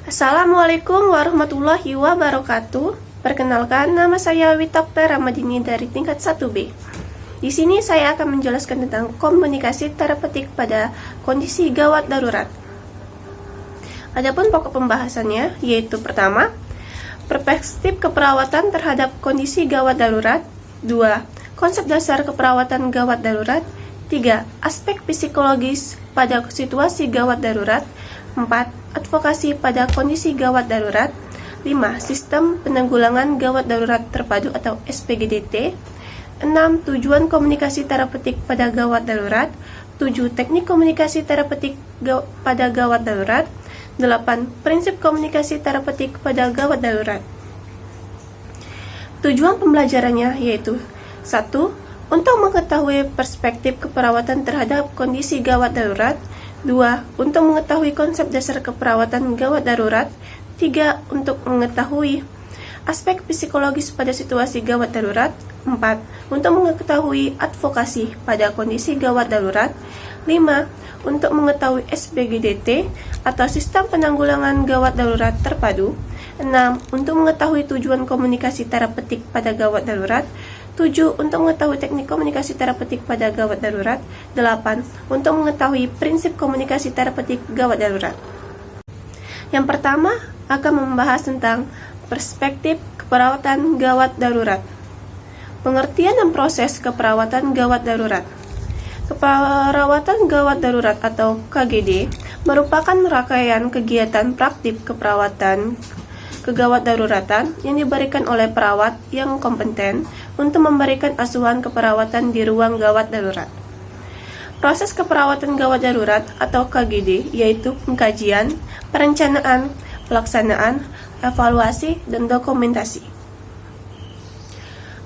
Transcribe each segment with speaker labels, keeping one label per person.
Speaker 1: Assalamualaikum warahmatullahi wabarakatuh. Perkenalkan, nama saya Witokta Ramadini dari tingkat 1B. Di sini saya akan menjelaskan tentang komunikasi terapeutik pada kondisi gawat darurat. Adapun pokok pembahasannya yaitu pertama, perspektif keperawatan terhadap kondisi gawat darurat. 2. Konsep dasar keperawatan gawat darurat. 3. Aspek psikologis pada situasi gawat darurat. 4. Advokasi pada kondisi gawat darurat. 5. Sistem penanggulangan gawat darurat terpadu atau SPGDT. 6. Tujuan komunikasi terapeutik pada gawat darurat. 7. Teknik komunikasi terapeutik pada gawat darurat. 8. Prinsip komunikasi terapeutik pada gawat darurat. Tujuan pembelajarannya yaitu 1. Untuk mengetahui perspektif keperawatan terhadap kondisi gawat darurat. 2. Untuk mengetahui konsep dasar keperawatan gawat darurat. 3. Untuk mengetahui aspek psikologis pada situasi gawat darurat. 4. Untuk mengetahui advokasi pada kondisi gawat darurat. 5. Untuk mengetahui SPGDT atau Sistem Penanggulangan Gawat Darurat Terpadu. 6. Untuk mengetahui tujuan komunikasi terapeutik pada gawat darurat. 7. Untuk mengetahui teknik komunikasi terapeutik pada gawat darurat. 8. Untuk mengetahui prinsip komunikasi terapeutik gawat darurat. Yang pertama akan membahas tentang perspektif keperawatan gawat darurat. Pengertian dan proses keperawatan gawat darurat. Keperawatan gawat darurat atau KGD merupakan rangkaian kegiatan praktik keperawatan kegawat daruratan yang diberikan oleh perawat yang kompeten untuk memberikan asuhan keperawatan di ruang gawat darurat. Proses keperawatan gawat darurat atau KGD yaitu pengkajian, perencanaan, pelaksanaan, evaluasi, dan dokumentasi.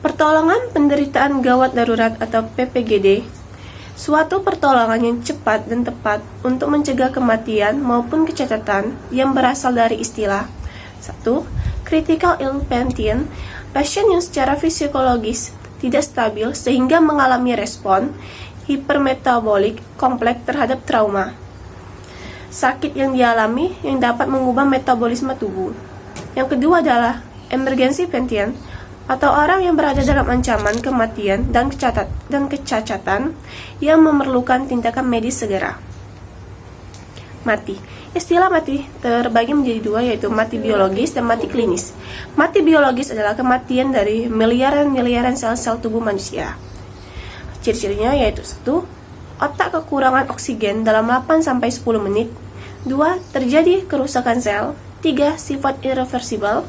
Speaker 1: Pertolongan penderitaan gawat darurat atau PPGD, suatu pertolongan yang cepat dan tepat untuk mencegah kematian maupun kecacatan yang berasal dari istilah 1. Critical ill patient, pasien yang secara fisiologis tidak stabil sehingga mengalami respon hipermetabolik kompleks terhadap trauma. Sakit yang dialami yang dapat mengubah metabolisme tubuh. Yang kedua adalah emergency patient atau orang yang berada dalam ancaman kematian dan kecacatan yang memerlukan tindakan medis segera. Mati. Istilah mati terbagi menjadi dua yaitu mati biologis dan mati klinis. Mati biologis adalah kematian dari miliaran sel-sel tubuh manusia. Ciri-cirinya yaitu 1. Otak kekurangan oksigen dalam 8-10 menit. 2. Terjadi kerusakan sel. 3. Sifat irreversibel.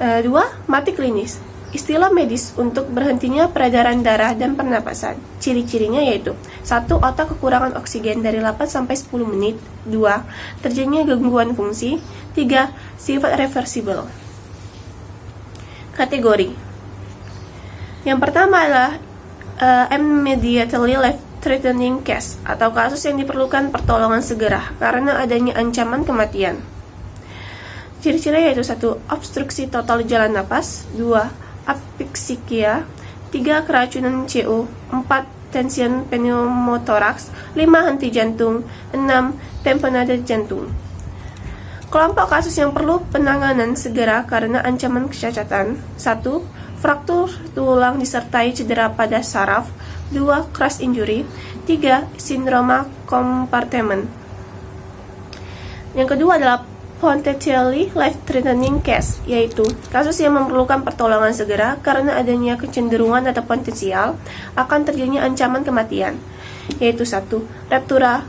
Speaker 1: 2. Mati klinis. Istilah medis untuk berhentinya peredaran darah dan pernapasan. Ciri-cirinya yaitu 1. Otak kekurangan oksigen dari 8-10 menit. 2. Terjadinya gangguan fungsi. 3. Sifat reversibel. Kategori. Yang pertama adalah immediately life-threatening case atau kasus yang diperlukan pertolongan segera karena adanya ancaman kematian. Ciri-ciri yaitu 1. Obstruksi total jalan napas. 2. Asphyxia. 3. Keracunan CO. 4. Tension pneumotoraks. 5. Henti jantung. 6. Tamponade jantung. Kelompok kasus yang perlu penanganan segera karena ancaman kecacatan. 1. Fraktur tulang disertai cedera pada saraf. 2. Crash injury. 3. Sindroma kompartemen. Yang kedua adalah potentially life-threatening case, yaitu kasus yang memerlukan pertolongan segera karena adanya kecenderungan atau potensial akan terjadinya ancaman kematian, yaitu 1. Ruptura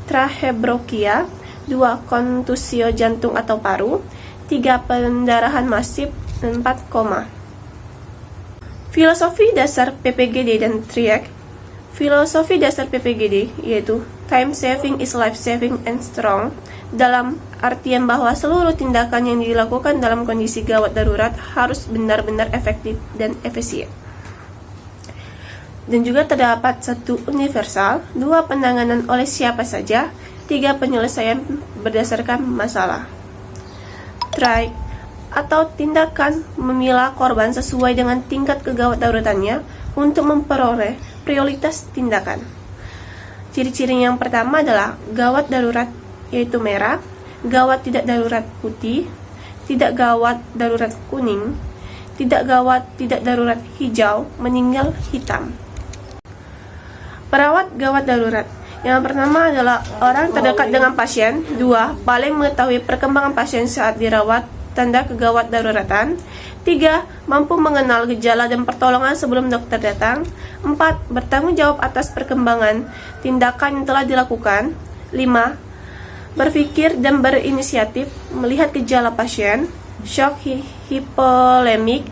Speaker 1: trachebronchia. 2. Kontusio jantung atau paru. 3. Pendarahan masif. 4. Koma. Filosofi dasar PPGD dan TRIAC. Filosofi dasar PPGD yaitu time saving is life saving and strong, dalam artian bahwa seluruh tindakan yang dilakukan dalam kondisi gawat darurat harus benar-benar efektif dan efisien. Dan juga terdapat 1. Universal. 2. Penanganan oleh siapa saja. 3. Penyelesaian berdasarkan masalah. TRIAC atau tindakan memilah korban sesuai dengan tingkat kegawat daruratannya untuk memperoleh prioritas tindakan. Ciri-ciri yang pertama adalah gawat darurat yaitu merah, gawat tidak darurat putih, tidak gawat darurat kuning, tidak gawat tidak darurat hijau, meninggal hitam. Perawat gawat darurat. Yang pertama adalah orang terdekat dengan pasien. 2. Paling mengetahui perkembangan pasien saat dirawat, tanda kegawat daruratan. 3. Mampu mengenal gejala dan pertolongan sebelum dokter datang. 4. Bertanggung jawab atas perkembangan tindakan yang telah dilakukan. 5. Berpikir dan berinisiatif melihat gejala pasien, shock hipolemik,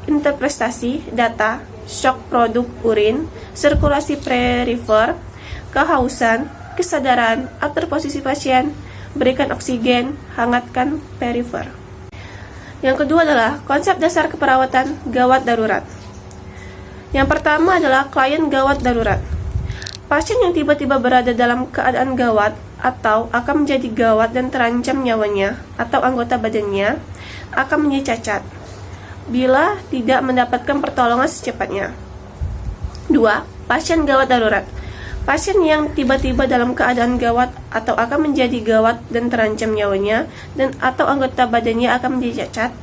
Speaker 1: interpretasi data, shock produk urin, sirkulasi perifer, kehausan, kesadaran, atur posisi pasien, berikan oksigen, hangatkan perifer. Yang kedua adalah konsep dasar keperawatan gawat darurat. Yang pertama adalah klien gawat darurat. Pasien yang tiba-tiba berada dalam keadaan gawat atau akan menjadi gawat dan terancam nyawanya atau anggota badannya akan menjadi cacat bila tidak mendapatkan pertolongan secepatnya. 2. Pasien gawat darurat. Pasien yang tiba-tiba dalam keadaan gawat atau akan menjadi gawat dan terancam nyawanya dan atau anggota badannya akan menjadi cacat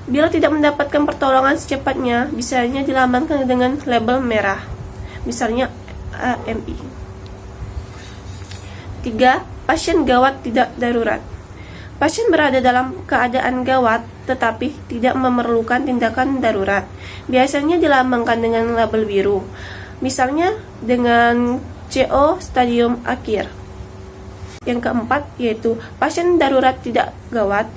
Speaker 1: bila tidak mendapatkan pertolongan secepatnya, misalnya dilambangkan dengan label merah, misalnya AMI. 3. Pasien gawat tidak darurat. Pasien berada dalam keadaan gawat tetapi tidak memerlukan tindakan darurat, biasanya dilambangkan dengan label biru, misalnya dengan CO stadium akhir. Yang keempat yaitu pasien darurat tidak gawat.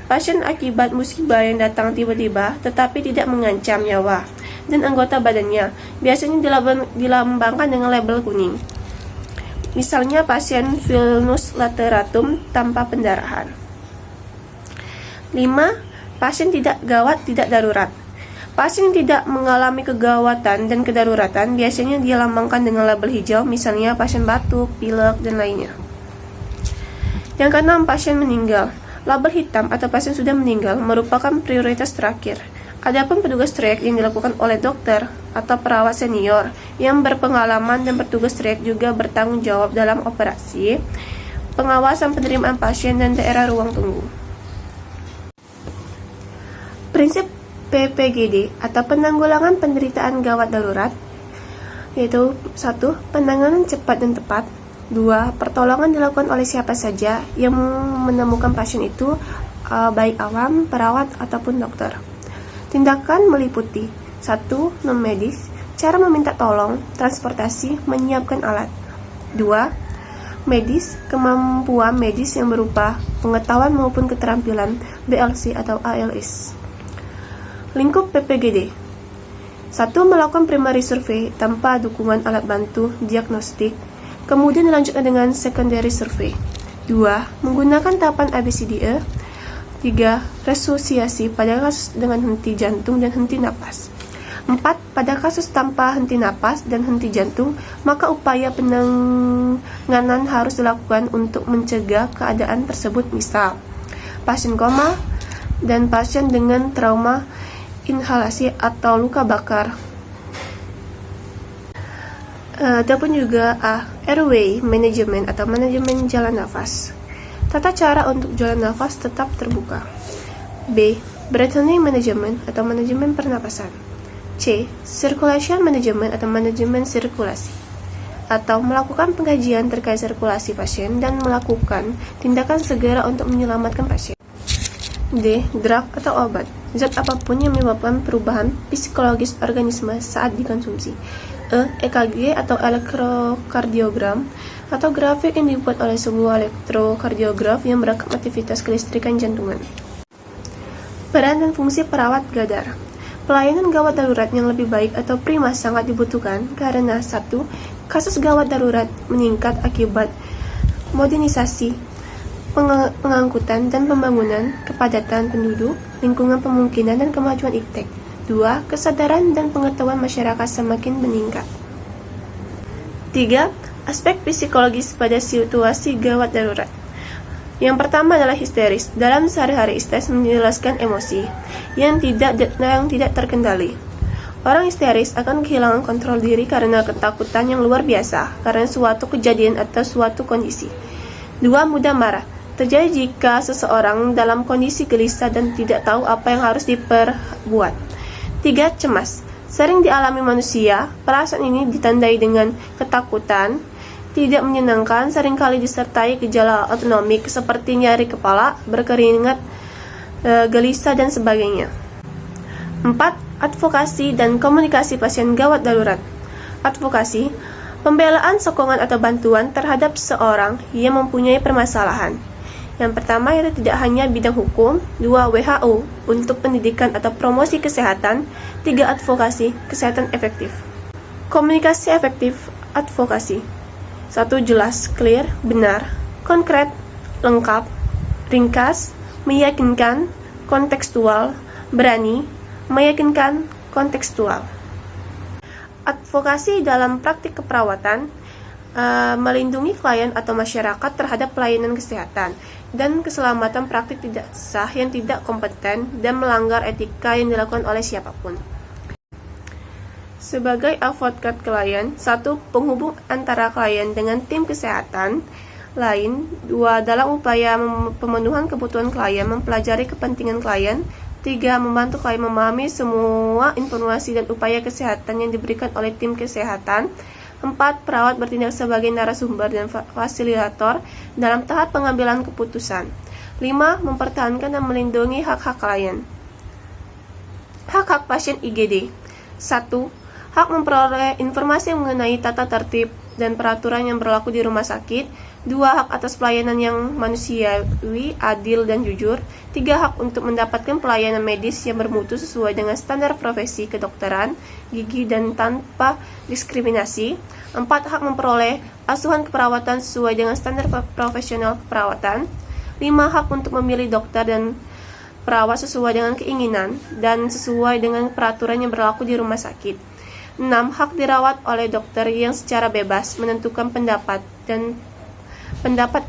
Speaker 1: Pasien akibat musibah yang datang tiba-tiba tetapi tidak mengancam nyawa dan anggota badannya, biasanya dilambangkan dengan label kuning. Misalnya pasien venous lateratum tanpa pendarahan. 5. Pasien tidak gawat tidak darurat. Pasien yang tidak mengalami kegawatan dan kedaruratan biasanya dilambangkan dengan label hijau, misalnya pasien batuk, pilek, dan lainnya. Yang keenam, pasien meninggal. Label hitam atau pasien sudah meninggal merupakan prioritas terakhir. Adapun petugas trayek yang dilakukan oleh dokter atau perawat senior yang berpengalaman dan petugas trayek juga bertanggung jawab dalam operasi, pengawasan penerimaan pasien dan daerah ruang tunggu. Prinsip PPGD atau penanggulangan penderitaan gawat darurat yaitu 1. Penanganan cepat dan tepat. 2. Pertolongan dilakukan oleh siapa saja yang menemukan pasien itu, baik awam, perawat, ataupun dokter. Tindakan meliputi 1. Non-medis, cara meminta tolong, transportasi, menyiapkan alat. 2. Medis, kemampuan medis yang berupa pengetahuan maupun keterampilan, BLC atau ALS. Lingkup PPGD. 1. Melakukan primary survey tanpa dukungan alat bantu diagnostik, kemudian dilanjutkan dengan secondary survey. 2. Menggunakan tahapan ABCDE. 3. Resusitasi pada kasus dengan henti jantung dan henti napas. 4. Pada kasus tanpa henti napas dan henti jantung, maka upaya penanganan harus dilakukan untuk mencegah keadaan tersebut, misal pasien koma dan pasien dengan trauma inhalasi atau luka bakar. Ataupun juga airway management atau manajemen jalan nafas. Tata cara untuk jalan nafas tetap terbuka. B. Breathing management atau manajemen pernapasan. C. Circulation management atau manajemen sirkulasi, atau melakukan pengkajian terkait sirkulasi pasien dan melakukan tindakan segera untuk menyelamatkan pasien. D. Drug atau obat, zat apapun yang menyebabkan perubahan psikologis organisme saat dikonsumsi. E. EKG atau elektrokardiogram atau grafik yang dibuat oleh sebuah elektrokardiograf yang merekam aktivitas kelistrikan jantungan. Peran dan fungsi perawat gadar. Pelayanan gawat darurat yang lebih baik atau prima sangat dibutuhkan karena 1. Kasus gawat darurat meningkat akibat modernisasi pengangkutan dan pembangunan, kepadatan penduduk, lingkungan pemungkinan dan kemajuan iptek. 2. Kesadaran dan pengetahuan masyarakat semakin meningkat. 3. Aspek psikologis pada situasi gawat darurat. Yang pertama adalah histeris. Dalam sehari-hari, histeris menjelaskan emosi yang tidak terkendali. Orang histeris akan kehilangan kontrol diri karena ketakutan yang luar biasa karena suatu kejadian atau suatu kondisi. 2. Mudah marah. terjadi jika seseorang dalam kondisi gelisah dan tidak tahu apa yang harus diperbuat. 3. Cemas. Sering dialami manusia, perasaan ini ditandai dengan ketakutan, tidak menyenangkan, seringkali disertai gejala autonomik seperti nyeri kepala, berkeringat, gelisah, dan sebagainya. 4. Advokasi dan komunikasi pasien gawat darurat. Advokasi, pembelaan, sokongan atau bantuan terhadap seorang yang mempunyai permasalahan. Yang pertama yaitu tidak hanya bidang hukum. 2. WHO untuk pendidikan atau promosi kesehatan. 3. Advokasi kesehatan efektif. Komunikasi efektif advokasi. 1. Jelas, clear, benar, konkret, lengkap, ringkas, meyakinkan, kontekstual, berani, meyakinkan, kontekstual. Advokasi dalam praktik keperawatan melindungi klien atau masyarakat terhadap pelayanan kesehatan dan keselamatan praktik tidak sah yang tidak kompeten dan melanggar etika yang dilakukan oleh siapapun. Sebagai advokat klien, 1. Penghubung antara klien dengan tim kesehatan lain. 2. Dalam upaya pemenuhan kebutuhan klien, mempelajari kepentingan klien. 3. Membantu klien memahami semua informasi dan upaya kesehatan yang diberikan oleh tim kesehatan. 4. Perawat bertindak sebagai narasumber dan fasilitator dalam tahap pengambilan keputusan. 5. Mempertahankan dan melindungi hak-hak klien. Hak-hak pasien IGD. 1. Hak memperoleh informasi mengenai tata tertib dan peraturan yang berlaku di rumah sakit. 2. Hak atas pelayanan yang manusiawi, adil, dan jujur. 3. Hak untuk mendapatkan pelayanan medis yang bermutu sesuai dengan standar profesi kedokteran, gigi, dan tanpa diskriminasi. 4. Hak memperoleh asuhan keperawatan sesuai dengan standar profesional keperawatan. 5. Hak untuk memilih dokter dan perawat sesuai dengan keinginan dan sesuai dengan peraturan yang berlaku di rumah sakit. 6. Hak dirawat oleh dokter yang secara bebas menentukan pendapat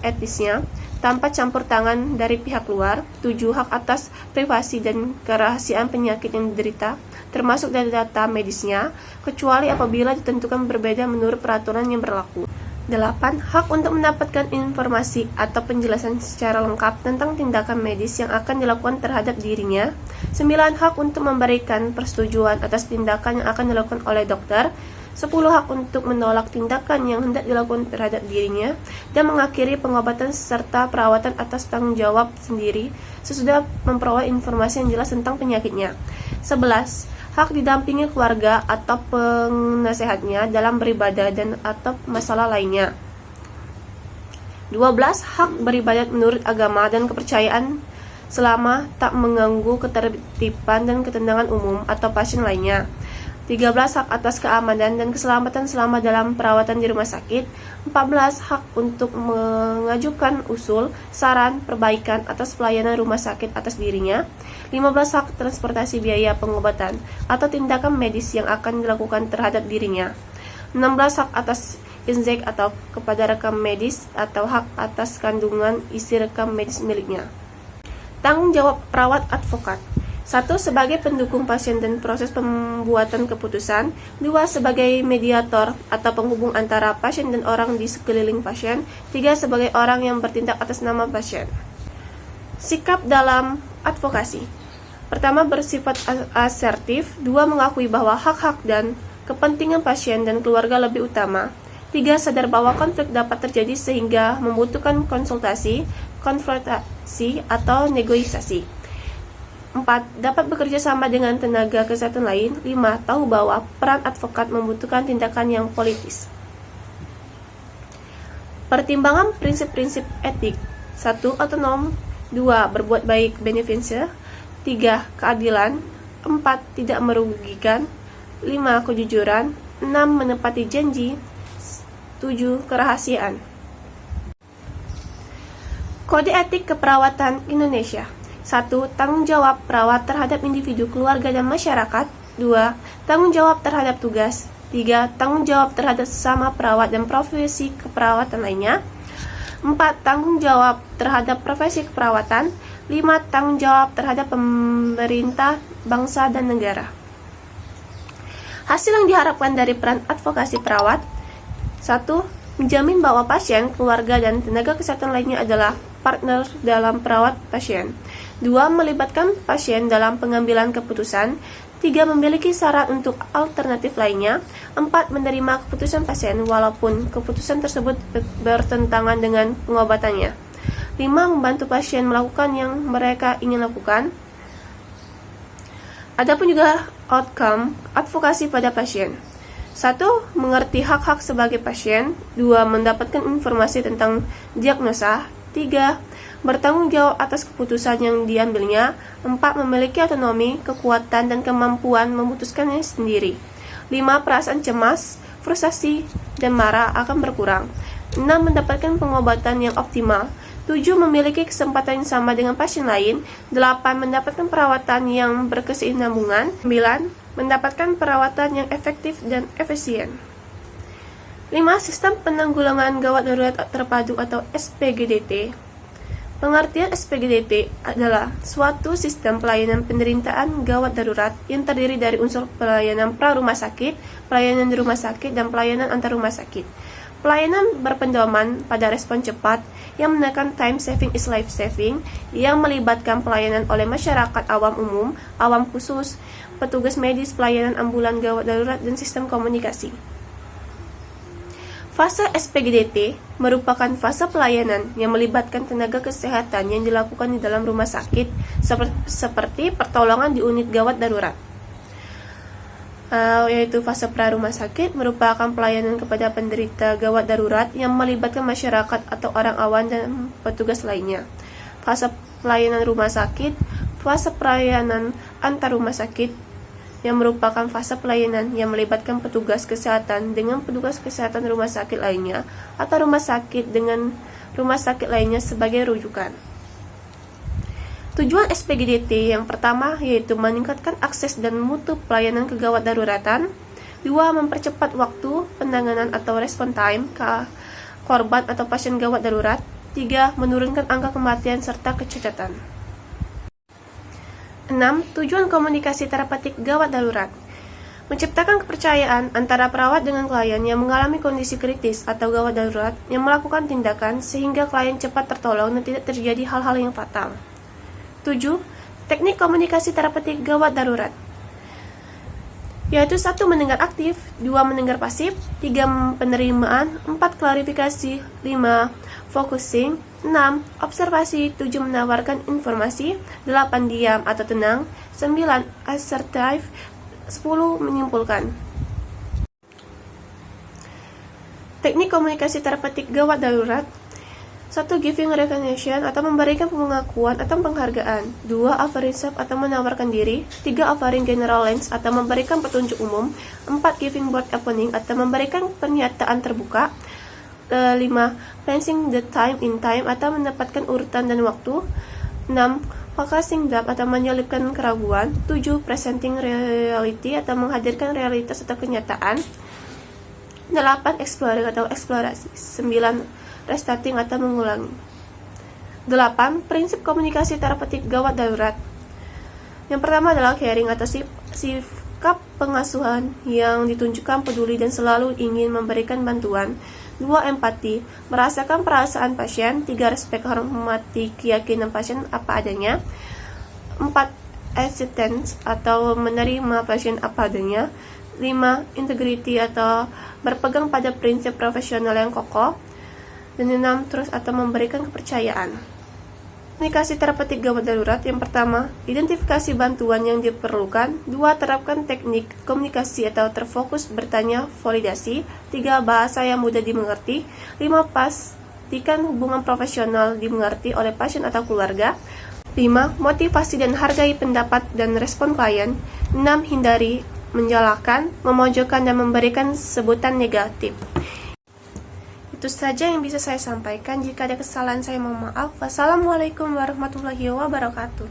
Speaker 1: etisnya tanpa campur tangan dari pihak luar. 7. Hak atas privasi dan kerahasiaan penyakit yang diderita, termasuk dari data medisnya, kecuali apabila ditentukan berbeda menurut peraturan yang berlaku. 8. Hak untuk mendapatkan informasi atau penjelasan secara lengkap tentang tindakan medis yang akan dilakukan terhadap dirinya. 9. Hak untuk memberikan persetujuan atas tindakan yang akan dilakukan oleh dokter. 10. Hak untuk menolak tindakan yang hendak dilakukan terhadap dirinya dan mengakhiri pengobatan serta perawatan atas tanggung jawab sendiri sesudah memperoleh informasi yang jelas tentang penyakitnya. 11. Hak didampingi keluarga atau penasehatnya dalam beribadah dan atau masalah lainnya. 12. Hak beribadat menurut agama dan kepercayaan selama tak mengganggu ketertiban dan ketenangan umum atau pasien lainnya. 13. Hak atas keamanan dan keselamatan selama dalam perawatan di rumah sakit. 14. Hak untuk mengajukan usul, saran, perbaikan atas pelayanan rumah sakit atas dirinya. 15. Hak transportasi biaya pengobatan atau tindakan medis yang akan dilakukan terhadap dirinya. 16. Hak atas inzek atau kepada rekam medis atau hak atas kandungan isi rekam medis miliknya. Tanggung jawab perawat advokat. 1. Sebagai pendukung pasien dan proses pembuatan keputusan. 2. Sebagai mediator atau penghubung antara pasien dan orang di sekeliling pasien. 3. Sebagai orang yang bertindak atas nama pasien. Sikap dalam advokasi. Pertama, bersifat asertif. 2. Mengakui bahwa hak-hak dan kepentingan pasien dan keluarga lebih utama. 3. Sadar bahwa konflik dapat terjadi sehingga membutuhkan konsultasi, konfrontasi, atau negosiasi. 4. Dapat bekerja sama dengan tenaga kesehatan lain. 5. Tahu bahwa peran advokat membutuhkan tindakan yang politis. Pertimbangan prinsip-prinsip etik. 1. Otonom. 2. Berbuat baik beneficence. 3. Keadilan. 4. Tidak merugikan. 5. Kejujuran. 6. Menepati janji. 7. Kerahasiaan. Kode Etik Keperawatan Indonesia. 1. Tanggung jawab perawat terhadap individu, keluarga, dan masyarakat. 2. Tanggung jawab terhadap tugas. 3. Tanggung jawab terhadap sesama perawat dan profesi keperawatan lainnya. 4. Tanggung jawab terhadap profesi keperawatan. 5. Tanggung jawab terhadap pemerintah, bangsa, dan negara. Hasil yang diharapkan dari peran advokasi perawat. 1. Menjamin bahwa pasien, keluarga, dan tenaga kesehatan lainnya adalah partner dalam perawat pasien. 2. Melibatkan pasien dalam pengambilan keputusan. 3. Memiliki saran untuk alternatif lainnya. 4. Menerima keputusan pasien walaupun keputusan tersebut bertentangan dengan pengobatannya. 5. Membantu pasien melakukan yang mereka ingin lakukan. Adapun juga outcome advokasi pada pasien. 1. Mengerti hak-hak sebagai pasien. 2. Mendapatkan informasi tentang diagnosa. 3. Bertanggung jawab atas keputusan yang diambilnya. 4. Memiliki otonomi, kekuatan, dan kemampuan memutuskannya sendiri. 5. Perasaan cemas, frustasi, dan marah akan berkurang. 6. Mendapatkan pengobatan yang optimal. 7. Memiliki kesempatan yang sama dengan pasien lain. 8. Mendapatkan perawatan yang berkesinambungan. 9. Mendapatkan perawatan yang efektif dan efisien. 5. Sistem penanggulangan gawat darurat terpadu atau SPGDT. Pengertian SPGDT adalah suatu sistem pelayanan penderitaan gawat darurat yang terdiri dari unsur pelayanan pra-rumah sakit, pelayanan di rumah sakit, dan pelayanan antar rumah sakit. Pelayanan berpedoman pada respon cepat yang menekan time saving is life saving, yang melibatkan pelayanan oleh masyarakat awam umum, awam khusus, petugas medis, pelayanan ambulan gawat darurat, dan sistem komunikasi. Fase SPGDT merupakan fase pelayanan yang melibatkan tenaga kesehatan yang dilakukan di dalam rumah sakit, seperti pertolongan di unit gawat darurat. Yaitu fase pra-rumah sakit merupakan pelayanan kepada penderita gawat darurat yang melibatkan masyarakat atau orang awam dan petugas lainnya. Fase pelayanan rumah sakit, fase pelayanan antar rumah sakit yang merupakan fase pelayanan yang melibatkan petugas kesehatan dengan petugas kesehatan rumah sakit lainnya atau rumah sakit dengan rumah sakit lainnya sebagai rujukan. Tujuan SPGDT yang pertama yaitu meningkatkan akses dan mutu pelayanan kegawat daruratan. 2. Mempercepat waktu penanganan atau respon time ke korban atau pasien gawat darurat. 3. Menurunkan angka kematian serta kecacatan. 6. Tujuan komunikasi terapeutik gawat darurat. Menciptakan kepercayaan antara perawat dengan klien yang mengalami kondisi kritis atau gawat darurat yang melakukan tindakan sehingga klien cepat tertolong dan tidak terjadi hal-hal yang fatal. 7. Teknik komunikasi terapeutik gawat darurat, yaitu 1. Mendengar aktif, 2. Mendengar pasif, 3. Penerimaan, 4. Klarifikasi, 5. Focusing, 6. Observasi, 7. Menawarkan informasi, 8. Diam atau tenang, 9. Assertive, 10. Menyimpulkan. Teknik komunikasi terapeutik gawat darurat. 1. Giving recognition atau memberikan pengakuan atau penghargaan. 2. Offering self atau menawarkan diri. 3. Offering general lens atau memberikan petunjuk umum. 4. Giving board opening atau memberikan pernyataan terbuka. 5. Placing the time in time atau mendapatkan urutan dan waktu. 6. Focusing doubt atau menyelipkan keraguan. 7. Presenting reality atau menghadirkan realitas atau kenyataan. 8. Exploring atau eksplorasi. 9. Restarting atau mengulangi. 8. Prinsip komunikasi terapeutik gawat darurat. Yang pertama adalah caring atau sikap pengasuhan yang ditunjukkan peduli dan selalu ingin memberikan bantuan. 2. Empati, merasakan perasaan pasien. 3. Respect, hormati keyakinan pasien apa adanya. 4. Acceptance atau menerima pasien apa adanya. 5. Integrity atau berpegang pada prinsip profesional yang kokoh. Dan 6. Trust atau memberikan kepercayaan. Komunikasi terapeutik gawat darurat. Yang pertama, identifikasi bantuan yang diperlukan. 2. Terapkan teknik komunikasi atau terfokus bertanya, validasi. 3. Bahasa yang mudah dimengerti. 5. Pastikan hubungan profesional dimengerti oleh pasien atau keluarga. 5. Motivasi dan hargai pendapat dan respon klien. 6. Hindari menyalahkan, memojokkan, dan memberikan sebutan negatif. Itu saja yang bisa saya sampaikan. Jika ada kesalahan saya mohon maaf. Wassalamualaikum warahmatullahi wabarakatuh.